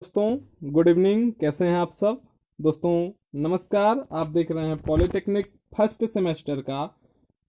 दोस्तों good evening, कैसे हैं आप सब। दोस्तों नमस्कार, आप देख रहे हैं पॉलिटेक्निक फर्स्ट सेमेस्टर का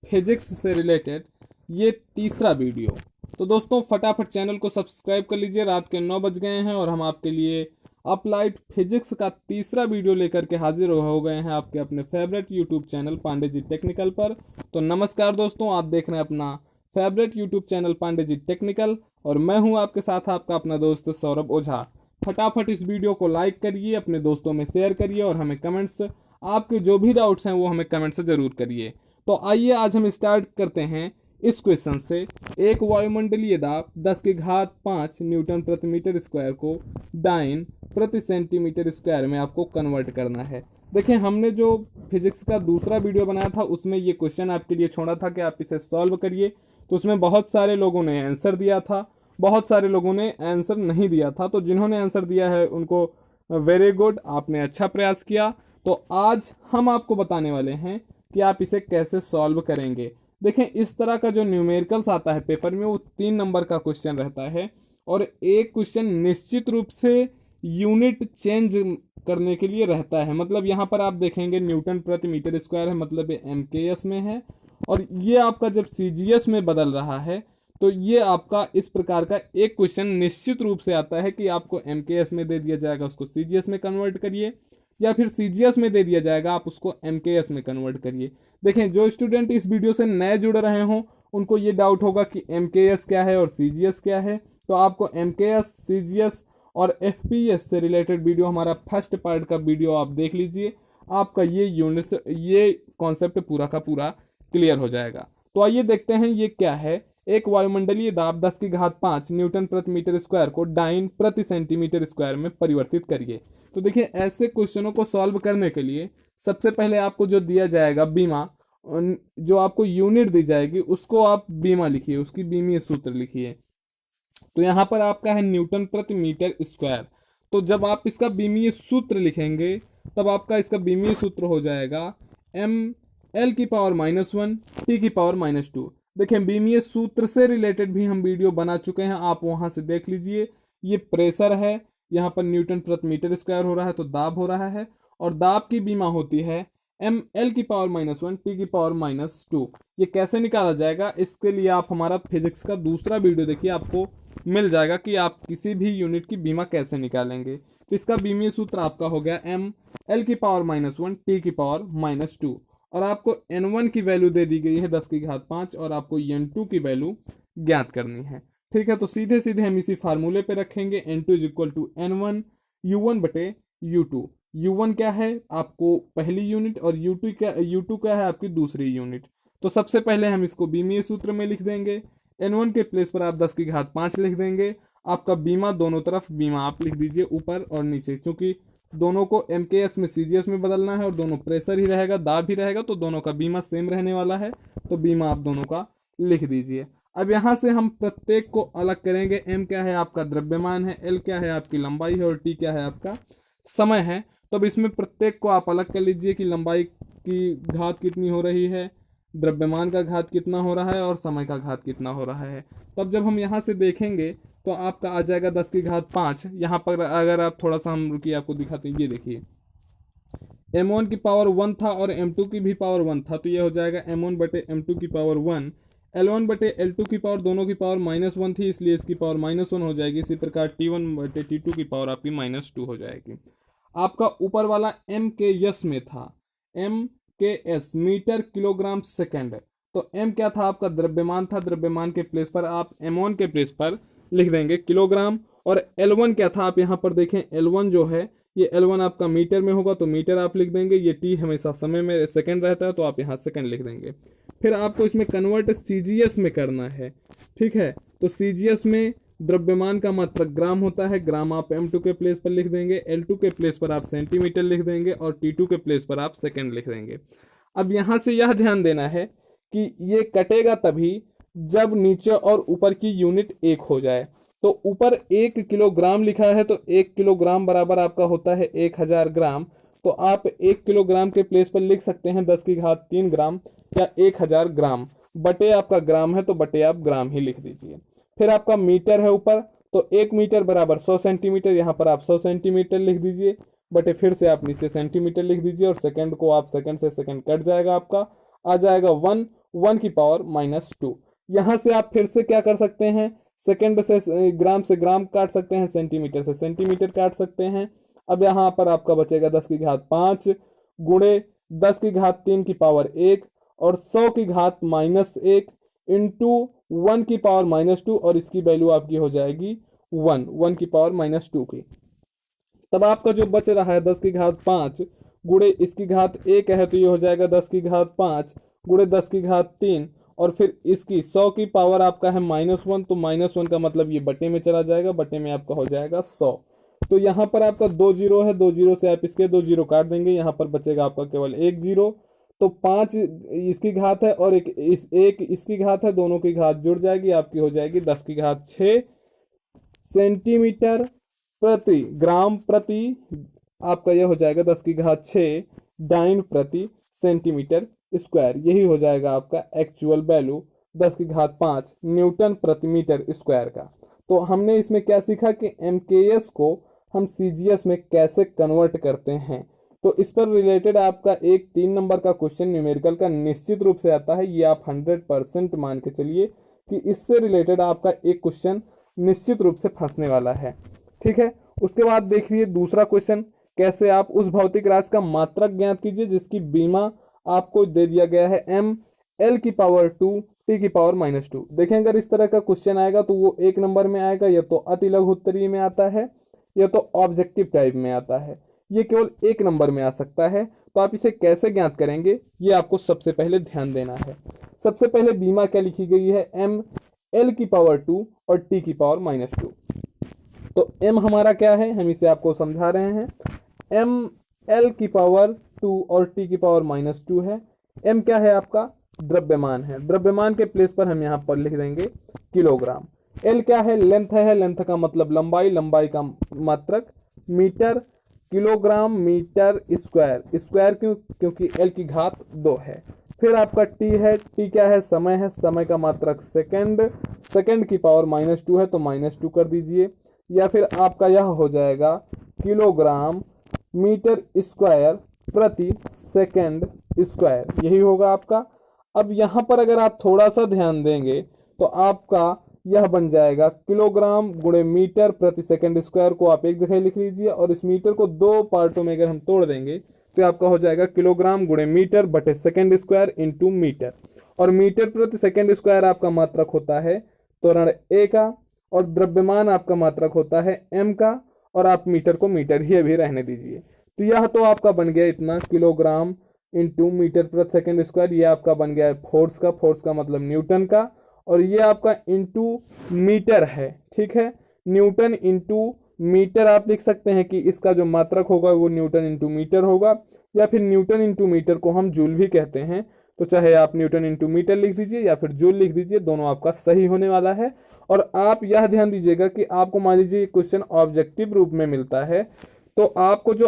फिजिक्स से रिलेटेड ये तीसरा वीडियो। तो दोस्तों फटाफट चैनल को सब्सक्राइब कर लीजिए। रात के 9 बज गए हैं और हम आपके लिए अप्लाइड फिजिक्स का तीसरा वीडियो लेकर के हाजिर हो गए हैं आपके अपने favourite YouTube channel Pandey ji technical पर। तो नमस्कार दोस्तों, आप देख रहे हैं अपना favourite YouTube channel Pandey ji technical और मैं हूं आपके साथ आपका अपना दोस्त सौरभ ओझा। फटाफट इस वीडियो को लाइक करिए, अपने दोस्तों में शेयर करिए और हमें कमेंट्स, आपके जो भी डाउट्स हैं वो हमें कमेंट्स से ज़रूर करिए। तो आइए आज हम स्टार्ट करते हैं इस क्वेश्चन से। एक वायुमंडलीय दाब 10 की घात 5 न्यूटन प्रति मीटर स्क्वायर को डाइन प्रति सेंटीमीटर स्क्वायर में आपको कन्वर्ट करना है। देखिए, हमने जो फिजिक्स का दूसरा वीडियो बनाया था उसमें ये क्वेश्चन आपके लिए छोड़ा था कि आप इसे सॉल्व करिए। तो उसमें बहुत सारे लोगों ने आंसर दिया था, बहुत सारे लोगों ने आंसर नहीं दिया था। तो जिन्होंने आंसर दिया है उनको वेरी गुड, आपने अच्छा प्रयास किया। तो आज हम आपको बताने वाले हैं कि आप इसे कैसे सॉल्व करेंगे। देखें, इस तरह का जो न्यूमेरिकल्स आता है पेपर में वो 3 नंबर का क्वेश्चन रहता है और एक क्वेश्चन निश्चित रूप से यूनिट चेंज करने के लिए रहता है। मतलब यहाँ पर आप देखेंगे न्यूटन प्रति मीटर स्क्वायर है, मतलब ये MKS में है। और ये आपका जब CGS में बदल रहा है तो ये आपका इस प्रकार का एक क्वेश्चन निश्चित रूप से आता है कि आपको MKS में दे दिया जाएगा, उसको CGS में कन्वर्ट करिए, या फिर CGS में दे दिया जाएगा, आप उसको MKS में कन्वर्ट करिए। देखें, जो स्टूडेंट इस वीडियो से नए जुड़ रहे हों उनको ये डाउट होगा कि MKS क्या है और CGS क्या है। तो आपको MKS, CGS और FPS से रिलेटेड वीडियो, हमारा फर्स्ट पार्ट का वीडियो आप देख लीजिए, आपका ये यूनिट, ये कॉन्सेप्ट पूरा का पूरा क्लियर हो जाएगा। तो आइए देखते हैं ये क्या है। एक वायुमंडलीय दाब 10 की घात 5 न्यूटन प्रति मीटर स्क्वायर को डाइन प्रति सेंटीमीटर स्क्वायर में परिवर्तित करिए। तो देखिए, ऐसे क्वेश्चनों को सॉल्व करने के लिए सबसे पहले आपको जो दिया जाएगा बीमा, जो आपको यूनिट दी जाएगी उसको आप बीमा लिखिए, उसकी बीमीय सूत्र लिखिए। तो यहाँ पर आपका है न्यूटन प्रति मीटर स्क्वायर। तो जब आप इसका बीमीय सूत्र लिखेंगे तब आपका इसका बीमीय सूत्र हो जाएगा mL⁻⁻1 T⁻²। देखें, बीमीय सूत्र से रिलेटेड भी हम वीडियो बना चुके हैं, आप वहां से देख लीजिए। ये प्रेशर है, यहाँ पर न्यूटन प्रति मीटर स्क्वायर हो रहा है तो दाब हो रहा है, और दाब की बीमा होती है mL⁻⁻1 T⁻²। ये कैसे निकाला जाएगा, इसके लिए आप हमारा फिजिक्स का दूसरा वीडियो देखिए, आपको मिल जाएगा कि आप किसी भी यूनिट की बीमा कैसे निकालेंगे। तो इसका बीमीय सूत्र आपका हो गया mL⁻⁻1 T⁻²। और आपको N1 की वैल्यू दे दी गई है 10 की घात 5 और आपको N2 की वैल्यू ज्ञात करनी है। ठीक है, तो सीधे सीधे हम इसी फार्मूले पे रखेंगे। N2 = N1 U1/U2। U1 क्या है आपको पहली यूनिट और U2 क्या है आपकी दूसरी यूनिट। तो सबसे पहले हम इसको बीमीय सूत्र में लिख देंगे। N1 के प्लेस पर आप 10 की घात 5 लिख देंगे। आपका बीमा, दोनों तरफ बीमा आप लिख दीजिए ऊपर और नीचे, क्योंकि दोनों को MKS में CGS में बदलना है और दोनों प्रेशर ही रहेगा, दाब ही रहेगा, तो दोनों का बीमा सेम रहने वाला है। तो बीमा आप दोनों का लिख दीजिए। अब यहाँ से हम प्रत्येक को अलग करेंगे। M क्या है आपका द्रव्यमान है, L क्या है आपकी लंबाई है और T क्या है आपका समय है। तो अब इसमें प्रत्येक को आप अलग कर लीजिए कि लंबाई की घात कितनी हो रही है, द्रव्यमान का घात कितना हो रहा है और समय का घात कितना हो रहा है। तब जब हम यहाँ से देखेंगे तो आपका आ जाएगा 10 की घात 5। यहाँ पर अगर आप थोड़ा सा, हम रुकिए आपको दिखाते हैं, ये देखिए M1 की पावर 1 था और M2 की भी पावर 1 था, तो ये हो जाएगा M1/M2 की पावर 1। L1/L2 की पावर, दोनों की पावर -1 थी, इसलिए इसकी पावर -1 हो जाएगी। इसी प्रकार T1/T2 की पावर आपकी -2 हो जाएगी। आपका ऊपर वाला MKS में था, MKS मीटर किलोग्राम सेकेंड। तो M क्या था आपका द्रव्यमान था, द्रव्यमान के प्लेस पर आप M1 के प्लेस पर लिख देंगे किलोग्राम। और L1 क्या था, आप यहाँ पर देखें L1 जो है, ये L1 आपका मीटर में होगा तो मीटर आप लिख देंगे। ये T हमेशा समय में सेकंड रहता है तो आप यहाँ सेकंड लिख देंगे। फिर आपको इसमें कन्वर्ट CGS में करना है। ठीक है, तो CGS में द्रव्यमान का मात्रक ग्राम होता है, ग्राम आप M2 के प्लेस पर लिख देंगे, L2 के प्लेस पर आप सेंटीमीटर लिख देंगे और T2 के प्लेस पर आप सेकंड लिख देंगे। अब यहाँ से यह ध्यान देना है कि ये कटेगा तभी जब नीचे और ऊपर की यूनिट एक हो जाए। तो ऊपर 1 किलोग्राम लिखा है तो 1 किलोग्राम बराबर आपका होता है 1000 ग्राम। तो आप 1 किलोग्राम के प्लेस पर लिख सकते हैं 10 की घात 3 ग्राम या 1000 ग्राम। बटे आपका ग्राम है तो बटे आप ग्राम ही लिख दीजिए। फिर आपका मीटर है ऊपर, तो 1 मीटर बराबर 100 सेंटीमीटर, यहाँ पर आप 100 सेंटीमीटर लिख दीजिए, बटे फिर से आप नीचे सेंटीमीटर लिख दीजिए, और सेकंड को आप सेकंड से सेकंड कट जाएगा, आपका आ जाएगा 1 × 10⁻²। यहाँ से आप फिर से क्या कर सकते हैं, सेकंड से ग्राम काट सकते हैं, सेंटीमीटर से सेंटीमीटर काट सकते हैं। अब यहाँ पर आपका बचेगा 10⁻5 गुणे 10⁻3 और 100⁻⁻1 इंटू 1⁻⁻2, और इसकी वैल्यू आपकी हो जाएगी 1 की। तब आपका जो बच रहा है 10⁻5 गुणे इसकी घात 1 है, तो ये हो जाएगा 10⁻5 गुणे 10⁻3, और फिर इसकी 100 की पावर आपका है -1, तो -1 का मतलब ये बटे में चला जाएगा, बटे में आपका हो जाएगा 100। तो यहाँ पर आपका 2 जीरो है, 2 जीरो से आप इसके 2 जीरो काट देंगे, यहाँ पर बचेगा आपका केवल 1 जीरो। तो 5 इसकी घात है और एक इसकी घात है, दोनों की घात जुड़ जाएगी, आपकी हो जाएगी 10�6 सेंटीमीटर प्रति ग्राम प्रति, आपका यह हो जाएगा 10�6 डाइन प्रति सेंटीमीटर स्क्वायर। यही हो जाएगा आपका एक्चुअल वैल्यू 10⁵ न्यूटन प्रति मीटर स्क्वायर का। तो हमने इसमें क्या सीखा कि MKS को हम CGS में कैसे कन्वर्ट करते हैं। तो इस पर रिलेटेड आपका एक 3 नंबर का क्वेश्चन न्यूमेरिकल का निश्चित रूप से आता है, ये आप 100% मान के चलिए कि इससे रिलेटेड आपका एक क्वेश्चन निश्चित रूप से फंसने वाला है। ठीक है, उसके बाद देखिए दूसरा क्वेश्चन, कैसे आप उस भौतिक राशि का मात्रक ज्ञात कीजिए जिसकी बीमा आपको दे दिया गया है mL⁻², T⁻²। देखें अगर इस तरह का क्वेश्चन आएगा तो वो 1 नंबर में आएगा, या तो अति लघु उत्तरीय में आता है या तो ऑब्जेक्टिव टाइप में आता है, ये केवल 1 नंबर में आ सकता है। तो आप इसे कैसे ज्ञात करेंगे, ये आपको सबसे पहले ध्यान देना है। सबसे पहले बीमा क्या लिखी गई है, mL⁻² और T⁻²। तो m हमारा क्या है, हम इसे आपको समझा रहे हैं। mL⁻² और T⁻² है। m क्या है आपका, द्रव्यमान है, द्रव्यमान के प्लेस पर हम यहाँ पर लिख देंगे किलोग्राम। l क्या है, लेंथ है, लेंथ का मतलब लंबाई, लंबाई का मात्रक metre, kilogram metre square, square क्यों, क्योंकि l की घात 2 है। फिर आपका t है, t क्या है, समय है, समय का मात्रक सेकंड, सेकंड की पावर -2 है, तो -2 कर दीजिए। या फिर आपका यह हो जाएगा किलोग्राम मीटर स्क्वायर प्रति सेकंड स्क्वायर, यही होगा आपका। अब यहाँ पर अगर आप थोड़ा सा ध्यान देंगे तो आपका यह बन जाएगा किलोग्राम गुणे मीटर प्रति सेकंड स्क्वायर को आप एक जगह लिख लीजिए, और इस मीटर को 2 पार्टों में अगर हम तोड़ देंगे तो आपका हो जाएगा किलोग्राम गुणे मीटर बटे सेकंड स्क्वायर इंटू मीटर। और मीटर प्रति सेकंड स्क्वायर आपका मात्रक होता है त्वरण A का, और द्रव्यमान आपका मात्रक होता है m का, और आप मीटर को मीटर ही अभी रहने दीजिए। तो यह तो आपका बन गया इतना किलोग्राम इंटू मीटर प्रति सेकंड स्क्वायर, ये आपका बन गया है फोर्स का, फोर्स का मतलब न्यूटन का, और ये आपका इंटू मीटर है। ठीक है, न्यूटन इंटू मीटर आप लिख सकते हैं कि इसका जो मात्रक होगा वो न्यूटन इंटू मीटर होगा, या फिर न्यूटन इंटू मीटर को हम जूल भी कहते हैं। तो चाहे आप न्यूटन इंटू मीटर लिख दीजिए या फिर जूल लिख दीजिए, दोनों आपका सही होने वाला है। और आप यह ध्यान दीजिएगा कि आपको मान लीजिए क्वेश्चन ऑब्जेक्टिव रूप में मिलता है, तो आपको जो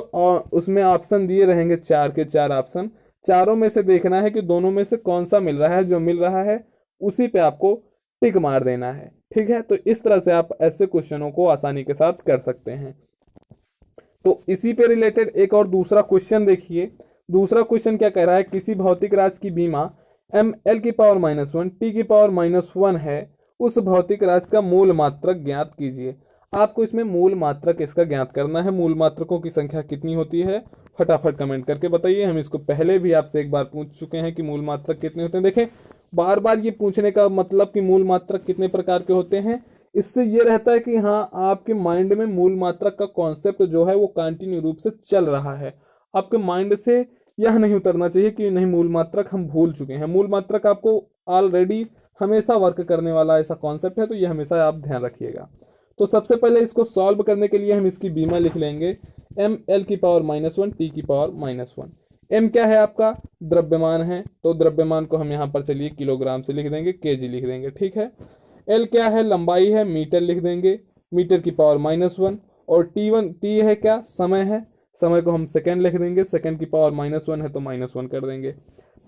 उसमें ऑप्शन दिए रहेंगे 4 के 4 ऑप्शन, चारों में से देखना है कि दोनों में से कौन सा मिल रहा है, जो मिल रहा है उसी पे आपको टिक मार देना है। ठीक है, तो इस तरह से आप ऐसे क्वेश्चनों को आसानी के साथ कर सकते हैं। तो इसी पे रिलेटेड एक और दूसरा क्वेश्चन देखिए। दूसरा क्वेश्चन क्या कह रहा है, किसी भौतिक राशि की बीमा mL⁻⁻1 T⁻⁻1 है, उस भौतिक राशि का मूल मात्रक ज्ञात कीजिए। आपको इसमें मूल मात्रक इसका ज्ञात करना है। मूल मात्रकों की संख्या कितनी होती है, फटाफट कमेंट करके बताइए। हम इसको पहले भी आपसे एक बार पूछ चुके हैं कि मूल मात्रक कितने होते हैं। देखें, बार बार ये पूछने का मतलब कि मूल मात्रक कितने प्रकार के होते हैं, इससे ये रहता है कि हाँ, आपके माइंड में मूल मात्रक का कॉन्सेप्ट जो है वो कंटिन्यू रूप से चल रहा है। आपके माइंड से यह नहीं उतरना चाहिए कि नहीं मूल मात्रक हम भूल चुके हैं। मूल मात्रक आपको ऑलरेडी हमेशा वर्क करने वाला ऐसा कॉन्सेप्ट है, तो ये हमेशा आप ध्यान रखिएगा। तो सबसे पहले इसको सॉल्व करने के लिए हम इसकी बीमा लिख लेंगे mL⁻⁻1 T⁻⁻1। m क्या है आपका, द्रव्यमान है, तो द्रव्यमान को हम यहाँ पर चलिए किलोग्राम से लिख देंगे, kg लिख देंगे। ठीक है, l क्या है, लंबाई है, मीटर लिख देंगे, मीटर की पावर -1, और t है क्या, समय है, समय को हम सेकंड लिख देंगे, सेकंड की पावर -1 है तो -1 कर देंगे।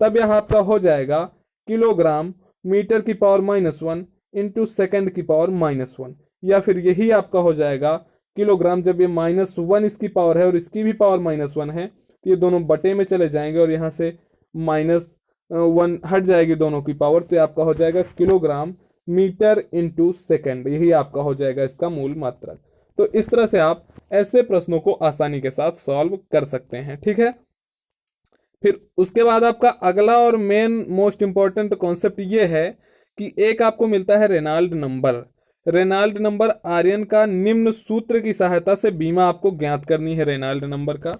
तब यहाँ आपका हो जाएगा किलोग्राम मीटर की पावर -1 इंटू सेकंड की पावर -1। या फिर यही आपका हो जाएगा किलोग्राम। जब ये -1 इसकी पावर है और इसकी भी पावर -1 है तो ये दोनों बटे में चले जाएंगे और यहाँ से -1 हट जाएगी दोनों की पावर, तो ये आपका हो जाएगा किलोग्राम मीटर इंटू सेकेंड। यही आपका हो जाएगा इसका मूल मात्रक। तो इस तरह से आप ऐसे प्रश्नों को आसानी के साथ सॉल्व कर सकते हैं। ठीक है, फिर उसके बाद आपका अगला और मेन मोस्ट इंपॉर्टेंट कॉन्सेप्ट ये है कि एक आपको मिलता है रेनाल्ड नंबर। रेनाल्ड नंबर आर्यन का निम्न सूत्र की सहायता से बीमा आपको ज्ञात करनी है रेनाल्ड नंबर का।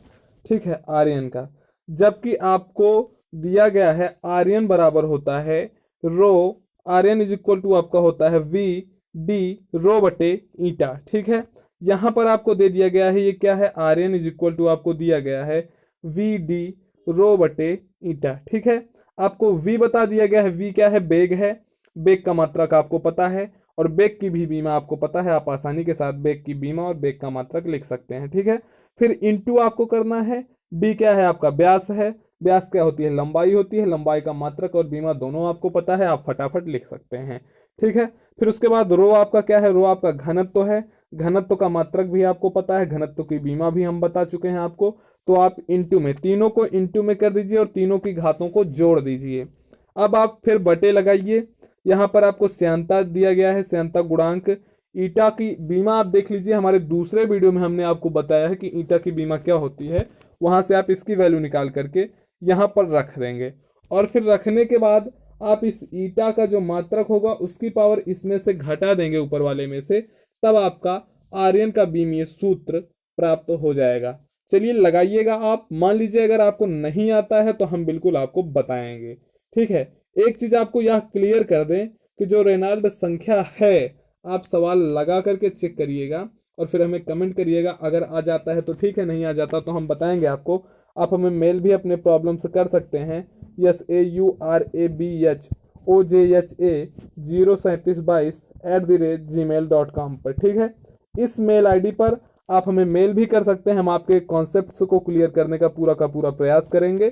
ठीक है, आर्यन का, जबकि आपको दिया गया है आर्यन बराबर होता है रो, आर्यन इज इक्वल टू आपका होता है वी डी रो बटे ईटा। ठीक है, यहां पर आपको दे दिया गया है ये क्या है, आर्यन इज इक्वल टू आपको दिया गया है वी डी रो बटे ईटा। ठीक है, आपको v बता दिया गया है, v क्या है, बेग है, बेग का मात्रक आपको पता है और बेग की भी बीमा आपको पता है। आप आसानी के साथ बेग की बीमा और बेग का मात्रक लिख सकते हैं। ठीक है, फिर इनटू आपको करना है, d क्या है आपका व्यास है, व्यास क्या होती है, लंबाई होती है, लंबाई का मात्रक और बीमा दोनों आपको पता है, आप फटाफट लिख सकते हैं। ठीक है, फिर उसके बाद रो आपका क्या है, रो आपका घनत्व है, घनत्व का मात्रक भी आपको पता है, घनत्व की बीमा भी हम बता चुके हैं आपको। तो आप इंटू में, तीनों को इंटू में कर दीजिए और तीनों की घातों को जोड़ दीजिए। अब आप फिर बटे लगाइए, यहाँ पर आपको श्यानता दिया गया है, श्यानता गुणांक। ईटा की बीमा आप देख लीजिए, हमारे दूसरे वीडियो में हमने आपको बताया है कि ईटा की बीमा क्या होती है, वहां से आप इसकी वैल्यू निकाल करके यहाँ पर रख देंगे। और फिर रखने के बाद आप इस ईटा का जो मात्रक होगा उसकी पावर इसमें से घटा देंगे ऊपर वाले में से, तब आपका आर्यन का बीमीय सूत्र प्राप्त हो जाएगा। चलिए लगाइएगा आप, मान लीजिए अगर आपको नहीं आता है तो हम बिल्कुल आपको बताएंगे। ठीक है, एक चीज आपको यह क्लियर कर दें कि जो रेनाल्ड संख्या है आप सवाल लगा करके चेक करिएगा और फिर हमें कमेंट करिएगा। अगर आ जाता है तो ठीक है, नहीं आ जाता तो हम बताएंगे आपको। आप हमें मेल भी अपने प्रॉब्लम से कर सकते हैं, saurabh03722@gmail.com पर। ठीक है, इस मेल आईडी पर आप हमें मेल भी कर सकते हैं, हम आपके कॉन्सेप्ट्स को क्लियर करने का पूरा प्रयास करेंगे।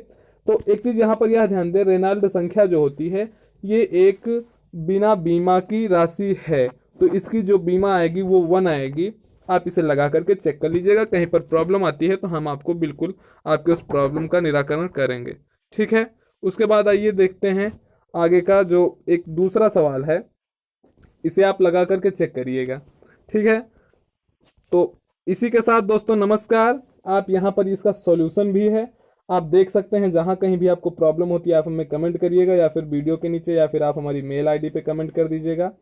तो एक चीज यहाँ पर यह ध्यान दें, रेनाल्ड संख्या जो होती है ये एक बिना बीमा की राशि है, तो इसकी जो बीमा आएगी वो 1 आएगी। आप इसे लगा करके चेक कर लीजिएगा, कहीं पर प्रॉब्लम आती है तो हम आपको बिल्कुल आपके उस प्रॉब्लम का निराकरण करेंगे। ठीक है, उसके बाद आइए देखते हैं आगे का जो एक दूसरा सवाल है, इसे आप लगा करके चेक करिएगा। ठीक है, तो इसी के साथ दोस्तों नमस्कार। आप यहाँ पर इसका सॉल्यूशन भी है, आप देख सकते हैं। जहाँ कहीं भी आपको प्रॉब्लम होती है आप हमें कमेंट करिएगा, या फिर वीडियो के नीचे, या फिर आप हमारी मेल आईडी पे कमेंट कर दीजिएगा।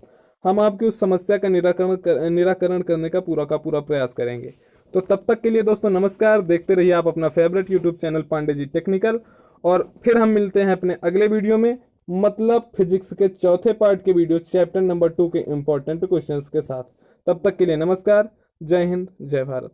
हम आपकी उस समस्या का निराकरण करने का पूरा प्रयास करेंगे। तो तब तक के लिए दोस्तों नमस्कार, देखते रहिए आप अपना favourite YouTube channel Pandey ji technical. और फिर हम मिलते हैं अपने अगले वीडियो में, मतलब फिजिक्स के चौथे पार्ट के वीडियो चैप्टर नंबर 2 के इंपॉर्टेंट क्वेश्चंस के साथ। तब तक के लिए नमस्कार, जय हिंद, जय भारत।